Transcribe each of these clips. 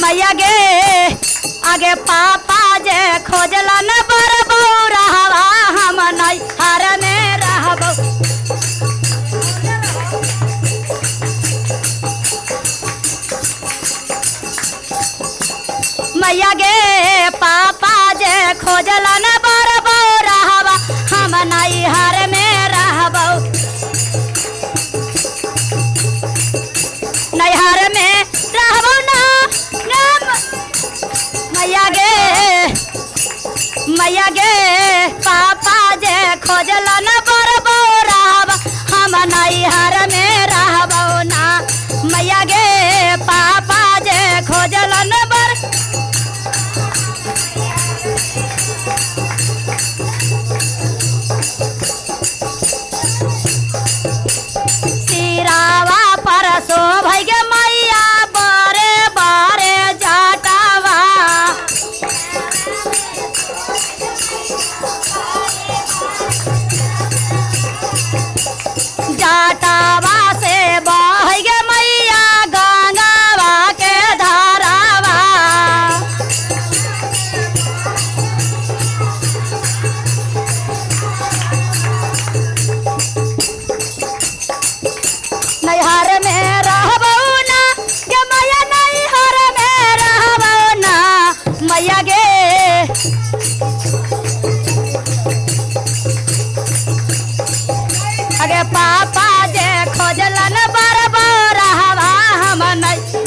मैया गे आगे पापा जे खोजलन बर बौरावा हम नहीं हर में रहबो। मैया गे पापा जे खोजलन बर बौरावा हम नहीं हर में रहबो। नैहर में रहबो ना मैया गे पापा जे खोजलन बर बौरावा हम नैहर में रहबो ना। मैया गे पापा जे खोजलन बर सिरावा परसो भई गे मैया बारे बारे जाटावा। जाटावा से बह गे मैया गंगावा के धारावा। नैहर में रहबो ना गे मैया नैहर में रहबो ना। मैया गे अगे पापा जे खोजलन बर बौरावा हम नहीं।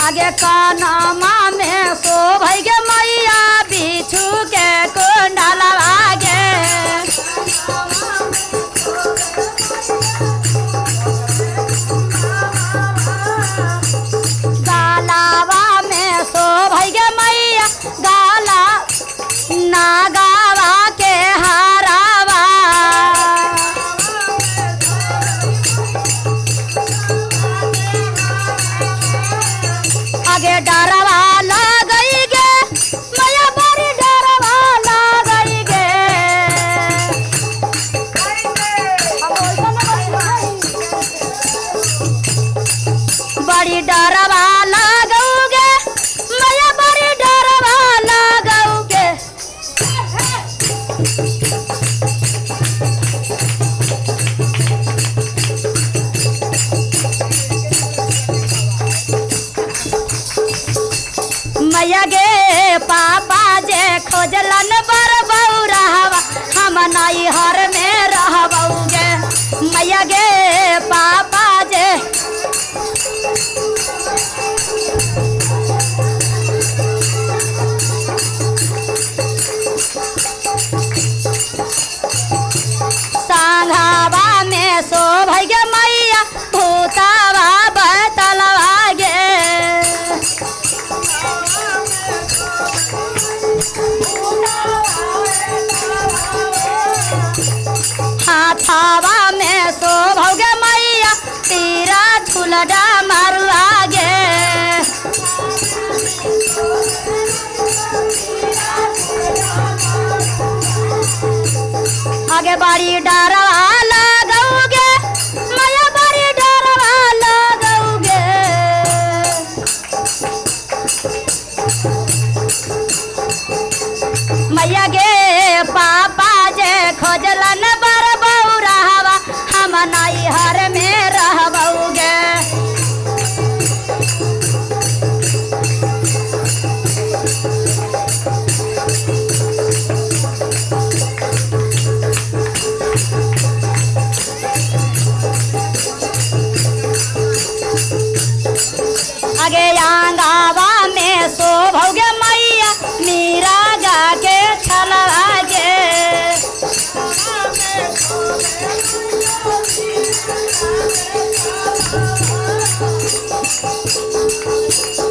आगे कानमा में सो भई गे मैया बिच्छू के कुंडलवा गे। गालावा में सो भई गे मैया गाला नागावा के हारावा। आगे डरवा लगई गे मैया बड़ी डरवा लगई गे। बड़ी डरवा लगौगे मैया बड़ी डरवा लगौगे। मैया गे पापा जे खोजलन बर बौरावा हम नैहर में रहबोगे। मैया गे पापा जे सांघावा में सो भई गे मैया भूतावा बतलवा गे। हाथावा में सो भौगे मैया तीरा झुलडा मारुआ गे। आगे बड़ी डरवा लगौगे मैया बड़ी डरवा लगौगे। मैया गे पापा जे खोजलन बर बौरावा हम नैहर में रहबोगे। आगे आंगावा में सो भौगे मैया मीरा गा के छलवा गे।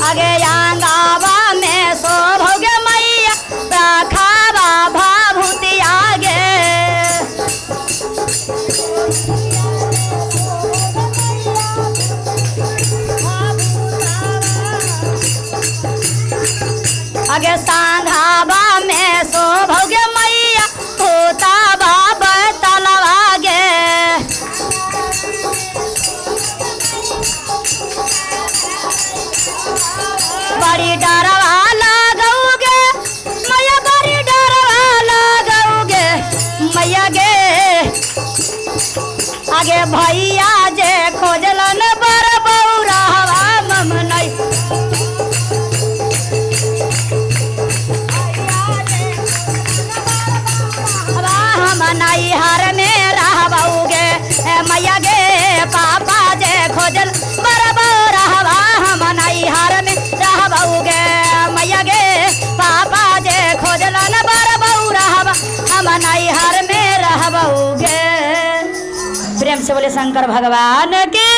आगे आंगावा में सो भौगे मैया रखावा भाभूति आगे। आगे भैया जे खोजलन बर बौरावा हम नहीं हम नहीं हर में रहबौगे मैया गे पापा जे खोजल बर बौरावा हम नहीं हर में रहबौगे मैया गे पापा जे खोजलन बर बौरावा हम नहीं हर में रहबौगे। प्रेम से बोले शंकर भगवान के।